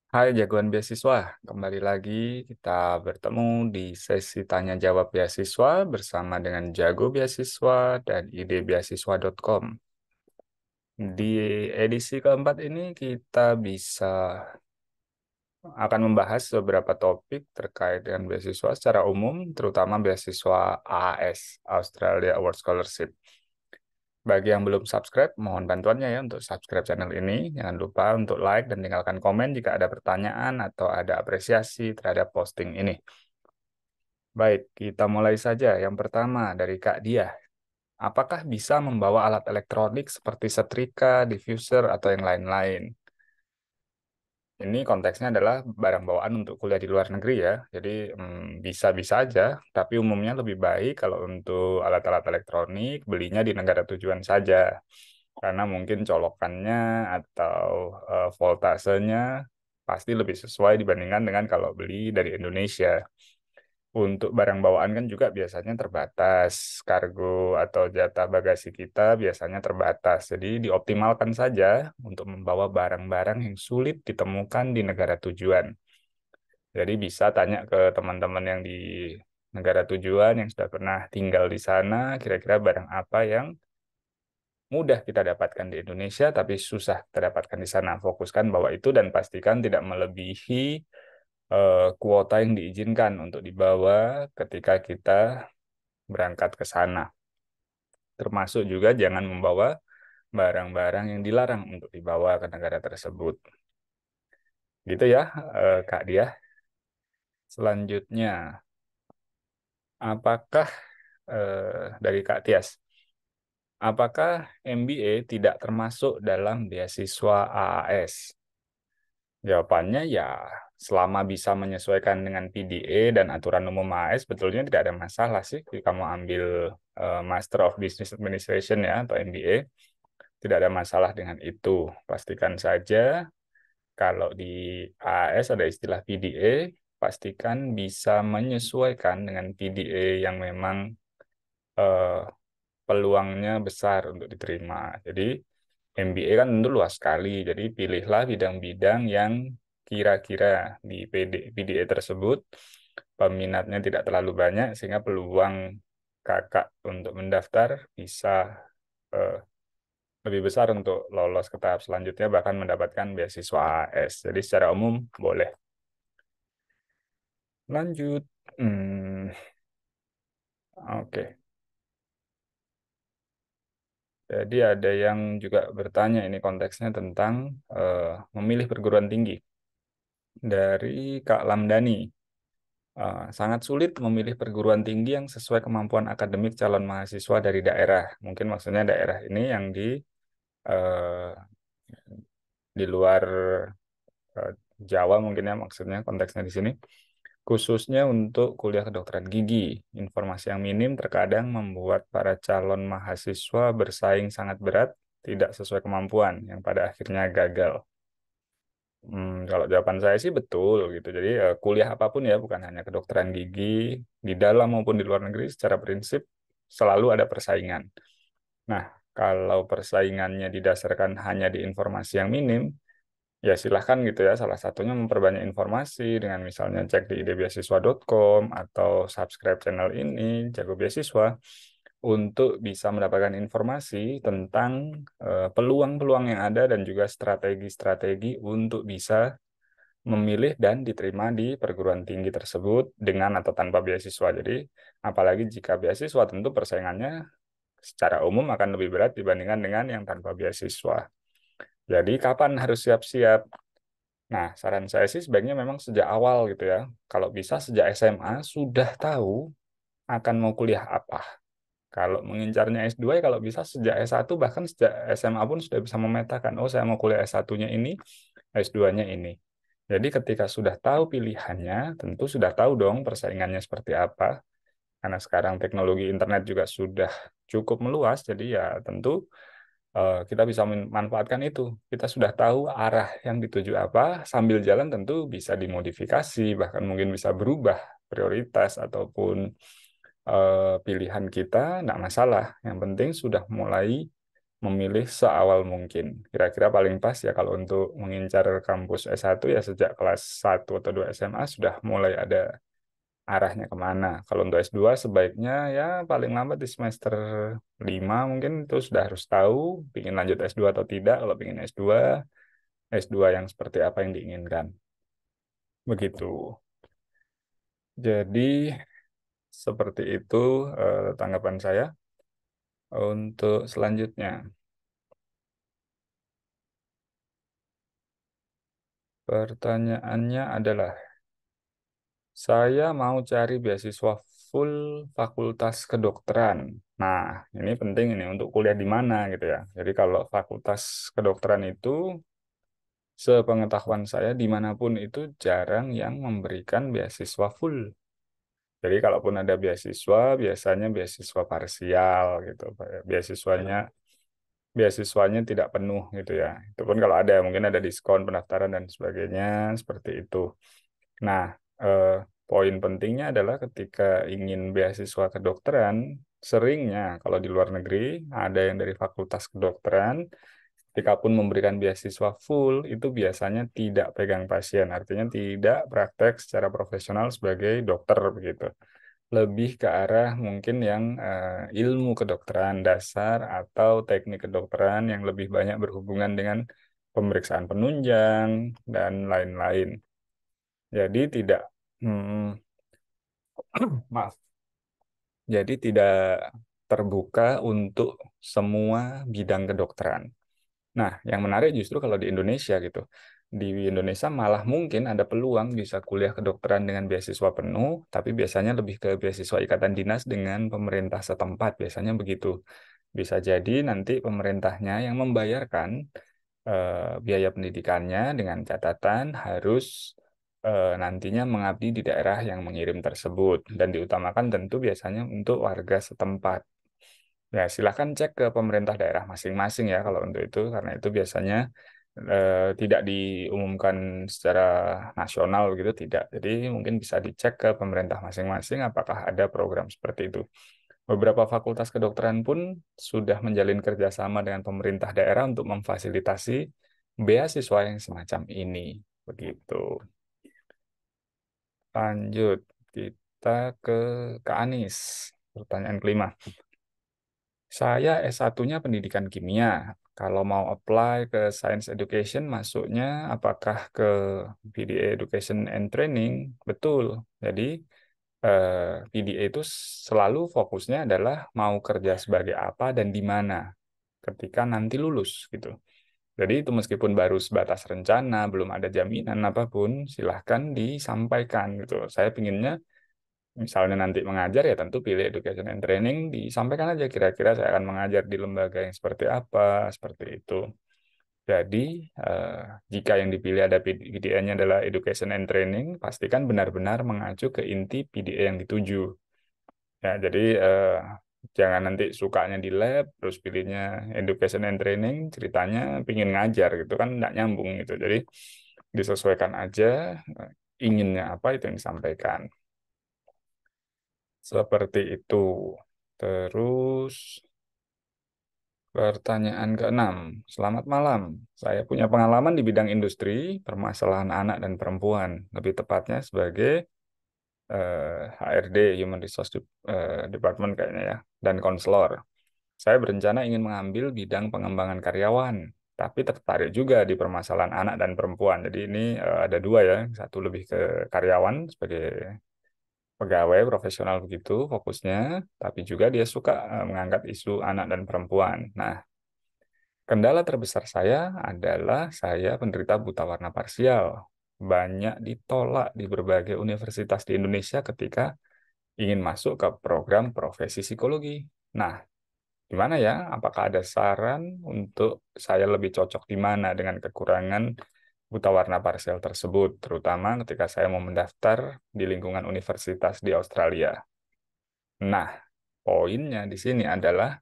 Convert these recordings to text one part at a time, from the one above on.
Hai jagoan beasiswa, kembali lagi kita bertemu di sesi tanya jawab beasiswa bersama dengan Jago Beasiswa dan idebeasiswa.com. Di edisi keempat ini kita akan membahas beberapa topik terkait dengan beasiswa secara umum, terutama beasiswa AAS, Australia Award Scholarship. Bagi yang belum subscribe, mohon bantuannya ya untuk subscribe channel ini. Jangan lupa untuk like dan tinggalkan komen jika ada pertanyaan atau ada apresiasi terhadap posting ini. Baik, kita mulai saja. Yang pertama dari Kak Dia. Apakah bisa membawa alat elektronik seperti setrika, diffuser, atau yang lain-lain? Ini konteksnya adalah barang bawaan untuk kuliah di luar negeri ya. Jadi bisa-bisa aja, tapi umumnya lebih baik kalau untuk alat-alat elektronik belinya di negara tujuan saja. Karena mungkin colokannya atau voltasenya pasti lebih sesuai dibandingkan dengan kalau beli dari Indonesia. Untuk barang bawaan kan juga biasanya terbatas, kargo atau jatah bagasi kita biasanya terbatas. Jadi dioptimalkan saja untuk membawa barang-barang yang sulit ditemukan di negara tujuan. Jadi bisa tanya ke teman-teman yang di negara tujuan yang sudah pernah tinggal di sana, kira-kira barang apa yang mudah kita dapatkan di Indonesia, tapi susah kita dapatkan di sana. Fokuskan bahwa itu dan pastikan tidak melebihi kuota yang diizinkan untuk dibawa ketika kita berangkat ke sana. Termasuk juga jangan membawa barang-barang yang dilarang untuk dibawa ke negara tersebut. Gitu ya, Kak Dia. Selanjutnya, apakah dari Kak Tias, apakah MBA tidak termasuk dalam beasiswa AAS? Jawabannya ya, selama bisa menyesuaikan dengan PDA dan aturan umum AS, betulnya tidak ada masalah sih. Jika kamu ambil Master of Business Administration ya, atau MBA, tidak ada masalah dengan itu. Pastikan saja kalau di AS ada istilah PDA, pastikan bisa menyesuaikan dengan PDA yang memang eh, peluangnya besar untuk diterima. Jadi MBA kan tentu luas sekali, jadi pilihlah bidang-bidang yang kira-kira di PDA tersebut peminatnya tidak terlalu banyak sehingga peluang kakak untuk mendaftar bisa eh, lebih besar untuk lolos ke tahap selanjutnya bahkan mendapatkan beasiswa AS. Jadi secara umum boleh. Lanjut. Hmm, oke. Jadi ada yang juga bertanya ini konteksnya tentang memilih perguruan tinggi dari Kak Lamdani. Sangat sulit memilih perguruan tinggi yang sesuai kemampuan akademik calon mahasiswa dari daerah. Mungkin maksudnya daerah ini yang eh, di luar eh, Jawa mungkin ya maksudnya konteksnya di sini. Khususnya untuk kuliah kedokteran gigi. Informasi yang minim terkadang membuat para calon mahasiswa bersaing sangat berat, tidak sesuai kemampuan, yang pada akhirnya gagal. Kalau jawaban saya sih betul gitu. Jadi kuliah apapun ya, bukan hanya kedokteran gigi, di dalam maupun di luar negeri, secara prinsip selalu ada persaingan. Nah, kalau persaingannya didasarkan hanya di informasi yang minim, ya silahkan gitu ya. Salah satunya memperbanyak informasi dengan misalnya cek di idebeasiswa.com atau subscribe channel ini, Jago Beasiswa, untuk bisa mendapatkan informasi tentang peluang-peluang yang ada dan juga strategi-strategi untuk bisa memilih dan diterima di perguruan tinggi tersebut dengan atau tanpa beasiswa. Jadi, apalagi jika beasiswa tentu persaingannya secara umum akan lebih berat dibandingkan dengan yang tanpa beasiswa. Jadi, kapan harus siap-siap? Nah, saran saya sih sebaiknya memang sejak awal gitu ya. Kalau bisa sejak SMA sudah tahu akan mau kuliah apa. Kalau mengincarnya S2 ya kalau bisa sejak S1 bahkan sejak SMA pun sudah bisa memetakan, oh saya mau kuliah S1-nya ini, S2-nya ini. Jadi ketika sudah tahu pilihannya, tentu sudah tahu dong persaingannya seperti apa. Karena sekarang teknologi internet juga sudah cukup meluas, jadi ya tentu kita bisa memanfaatkan itu. Kita sudah tahu arah yang dituju apa, sambil jalan tentu bisa dimodifikasi, bahkan mungkin bisa berubah prioritas ataupun pilihan kita, tidak masalah. Yang penting sudah mulai memilih seawal mungkin. Kira-kira paling pas ya kalau untuk mengincar kampus S1 ya sejak kelas 1 atau 2 SMA sudah mulai ada arahnya kemana. Kalau untuk S2 sebaiknya ya paling lambat di semester 5 mungkin itu sudah harus tahu ingin lanjut S2 atau tidak. Kalau ingin S2, S2 yang seperti apa yang diinginkan. Begitu. Jadi seperti itu tanggapan saya. Untuk selanjutnya, pertanyaannya adalah, saya mau cari beasiswa full fakultas kedokteran. Nah, ini penting ini untuk kuliah di mana gitu ya. Jadi kalau fakultas kedokteran itu, sepengetahuan saya dimanapun itu jarang yang memberikan beasiswa full. Jadi kalaupun ada beasiswa, biasanya beasiswa parsial gitu. Beasiswanya tidak penuh gitu ya. Itu pun kalau ada, mungkin ada diskon pendaftaran dan sebagainya, seperti itu. Nah, eh, poin pentingnya adalah ketika ingin beasiswa kedokteran, seringnya kalau di luar negeri ada yang dari Fakultas Kedokteran, ketika pun memberikan beasiswa full, itu biasanya tidak pegang pasien, artinya tidak praktek secara profesional sebagai dokter begitu. Lebih ke arah mungkin yang ilmu kedokteran dasar atau teknik kedokteran yang lebih banyak berhubungan dengan pemeriksaan penunjang dan lain-lain. Jadi tidak, hmm, maaf, jadi tidak terbuka untuk semua bidang kedokteran. Nah, yang menarik justru kalau di Indonesia gitu. Di Indonesia malah mungkin ada peluang bisa kuliah kedokteran dengan beasiswa penuh, tapi biasanya lebih ke beasiswa ikatan dinas dengan pemerintah setempat, biasanya begitu. Bisa jadi nanti pemerintahnya yang membayarkan biaya pendidikannya dengan catatan harus nantinya mengabdi di daerah yang mengirim tersebut dan diutamakan tentu biasanya untuk warga setempat. Ya, silakan cek ke pemerintah daerah masing-masing ya kalau untuk itu, karena itu biasanya tidak diumumkan secara nasional gitu, tidak. Jadi mungkin bisa dicek ke pemerintah masing-masing apakah ada program seperti itu. Beberapa fakultas kedokteran pun sudah menjalin kerjasama dengan pemerintah daerah untuk memfasilitasi beasiswa yang semacam ini. Begitu. Lanjut, kita ke Kak Anis. Pertanyaan kelima. Saya S1-nya pendidikan kimia. Kalau mau apply ke Science Education, masuknya apakah ke PDA Education and Training? Betul. Jadi, PDA itu selalu fokusnya adalah mau kerja sebagai apa dan di mana ketika nanti lulus gitu. Jadi itu meskipun baru sebatas rencana, belum ada jaminan apapun, silahkan disampaikan gitu. Saya pinginnya misalnya nanti mengajar ya tentu pilih education and training, disampaikan aja kira-kira saya akan mengajar di lembaga yang seperti apa, seperti itu. Jadi eh, jika yang dipilih ada PDA-nya adalah education and training, pastikan benar-benar mengacu ke inti PDA yang dituju. Ya, jadi jangan nanti sukanya di lab, terus pilihnya education and training, ceritanya pingin ngajar gitu kan nggak nyambung gitu. Jadi disesuaikan aja inginnya apa itu yang disampaikan. Seperti itu. Terus pertanyaan keenam. Selamat malam. Saya punya pengalaman di bidang industri, permasalahan anak dan perempuan. Lebih tepatnya sebagai HRD, Human Resource Department kayaknya ya, dan konselor. Saya berencana ingin mengambil bidang pengembangan karyawan, tapi tertarik juga di permasalahan anak dan perempuan. Jadi ini ada dua ya, satu lebih ke karyawan sebagai pegawai profesional begitu fokusnya, tapi juga dia suka mengangkat isu anak dan perempuan. Nah, kendala terbesar saya adalah saya penderita buta warna parsial. Banyak ditolak di berbagai universitas di Indonesia ketika ingin masuk ke program profesi psikologi. Nah, gimana ya? Apakah ada saran untuk saya lebih cocok di mana dengan kekurangan buta warna parsial tersebut, terutama ketika saya mau mendaftar di lingkungan universitas di Australia? Nah, poinnya di sini adalah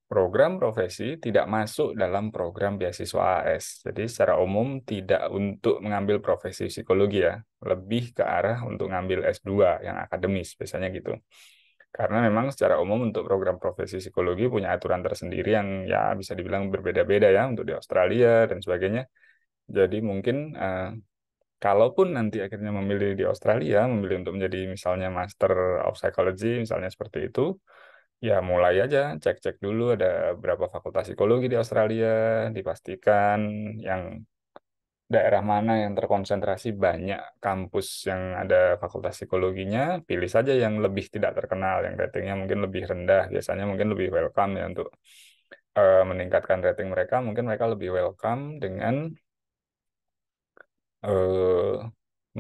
program profesi tidak masuk dalam program beasiswa AS. Jadi secara umum tidak untuk mengambil profesi psikologi ya, lebih ke arah untuk ngambil S2 yang akademis biasanya gitu. Karena memang secara umum untuk program profesi psikologi punya aturan tersendiri yang ya bisa dibilang berbeda-beda ya untuk di Australia dan sebagainya. Jadi mungkin kalaupun nanti akhirnya memilih di Australia, memilih untuk menjadi misalnya Master of Psychology, misalnya seperti itu, ya mulai aja cek-cek dulu ada berapa fakultas psikologi di Australia, dipastikan yang daerah mana yang terkonsentrasi banyak kampus yang ada fakultas psikologinya, pilih saja yang lebih tidak terkenal, yang ratingnya mungkin lebih rendah, biasanya mungkin lebih welcome ya untuk meningkatkan rating mereka, mungkin mereka lebih welcome dengan eh,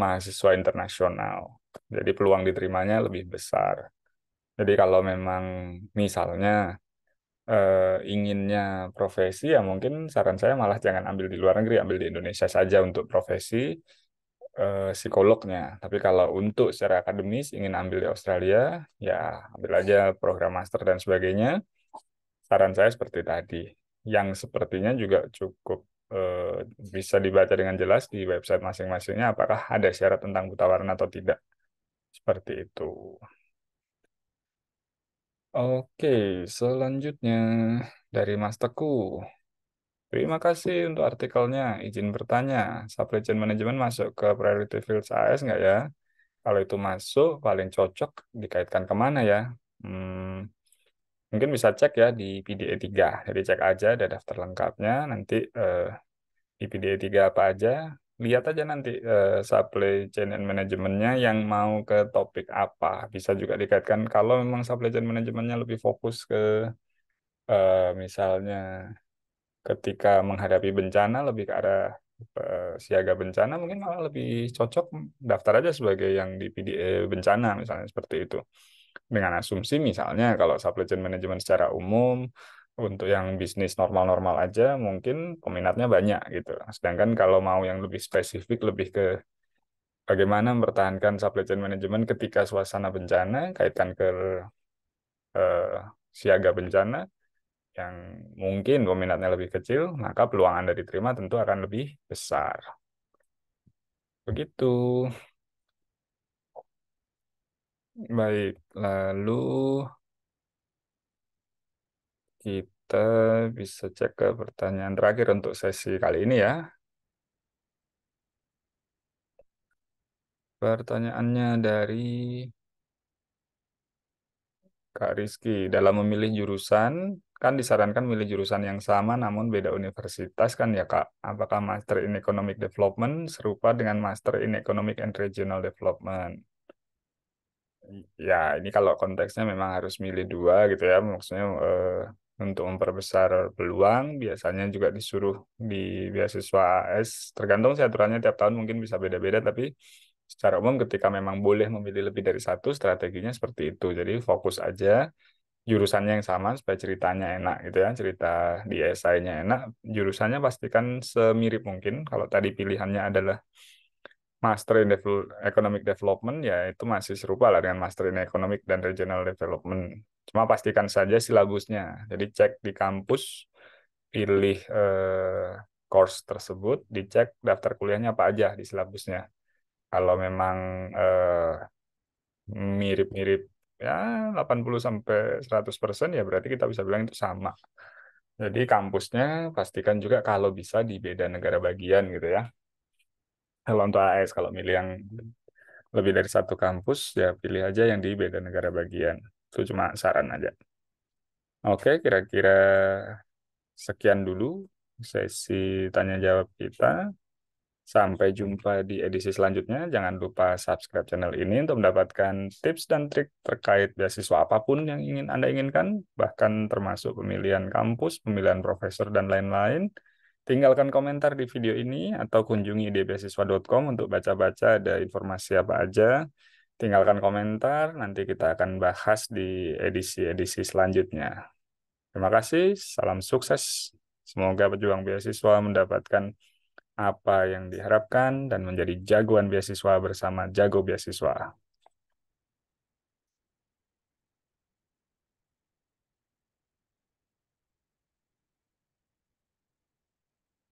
mahasiswa internasional. Jadi peluang diterimanya lebih besar. Jadi kalau memang misalnya inginnya profesi, ya mungkin saran saya malah jangan ambil di luar negeri, ambil di Indonesia saja untuk profesi psikolognya. Tapi kalau untuk secara akademis ingin ambil di Australia, ya ambil aja program master dan sebagainya. Saran saya seperti tadi, yang sepertinya juga cukup eh, bisa dibaca dengan jelas di website masing-masingnya, apakah ada syarat tentang buta warna atau tidak. Seperti itu. Oke, selanjutnya dari Mas Teguh. Terima kasih untuk artikelnya. Izin bertanya, supply chain management masuk ke priority fields AS nggak ya? Kalau itu masuk, paling cocok dikaitkan kemana ya? Hmm, mungkin bisa cek ya di PDE 3. Jadi cek aja ada daftar lengkapnya. Nanti di PDE 3 apa aja. Lihat aja nanti supply chain and manajemennya yang mau ke topik apa. Bisa juga dikaitkan kalau memang supply chain manajemennya lebih fokus ke misalnya ketika menghadapi bencana lebih ke arah siaga bencana mungkin malah lebih cocok daftar aja sebagai yang di PDE bencana misalnya seperti itu. Dengan asumsi misalnya kalau supply chain management secara umum untuk yang bisnis normal-normal aja mungkin peminatnya banyak gitu. Sedangkan kalau mau yang lebih spesifik lebih ke bagaimana mempertahankan supply chain management ketika suasana bencana kaitkan ke eh, siaga bencana yang mungkin peminatnya lebih kecil, maka peluang Anda diterima tentu akan lebih besar. Begitu. Baik, lalu kita bisa cek ke pertanyaan terakhir untuk sesi kali ini ya. Pertanyaannya dari Kak Rizky. Dalam memilih jurusan, kan disarankan memilih jurusan yang sama namun beda universitas kan ya Kak. Apakah Master in Economic Development serupa dengan Master in Economic and Regional Development? Ya, ini kalau konteksnya memang harus milih dua gitu ya. Maksudnya untuk memperbesar peluang, biasanya juga disuruh di beasiswa AS. Tergantung sih aturannya tiap tahun mungkin bisa beda-beda, tapi secara umum ketika memang boleh memilih lebih dari satu, strateginya seperti itu. Jadi fokus aja jurusannya yang sama supaya ceritanya enak gitu ya. Cerita di esainya enak, jurusannya pastikan semirip mungkin. Kalau tadi pilihannya adalah Master in Economic Development ya itu masih serupa lah dengan Master in Economic dan Regional Development. Cuma pastikan saja silabusnya. Jadi cek di kampus, pilih course tersebut, dicek daftar kuliahnya apa aja di silabusnya. Kalau memang mirip-mirip ya 80 sampai 100% ya berarti kita bisa bilang itu sama. Jadi kampusnya pastikan juga kalau bisa di beda negara bagian gitu ya. Kalau untuk AS, kalau milih yang lebih dari satu kampus, ya pilih aja yang di beda negara bagian. Itu cuma saran aja. Oke, kira-kira sekian dulu sesi tanya jawab kita. Sampai jumpa di edisi selanjutnya. Jangan lupa subscribe channel ini untuk mendapatkan tips dan trik terkait beasiswa apapun yang ingin Anda inginkan, bahkan termasuk pemilihan kampus, pemilihan profesor, dan lain-lain. Tinggalkan komentar di video ini atau kunjungi dbeasiswa.com untuk baca-baca ada informasi apa aja. Tinggalkan komentar, nanti kita akan bahas di edisi-edisi selanjutnya. Terima kasih, salam sukses. Semoga pejuang beasiswa mendapatkan apa yang diharapkan dan menjadi jagoan beasiswa bersama Jago Beasiswa.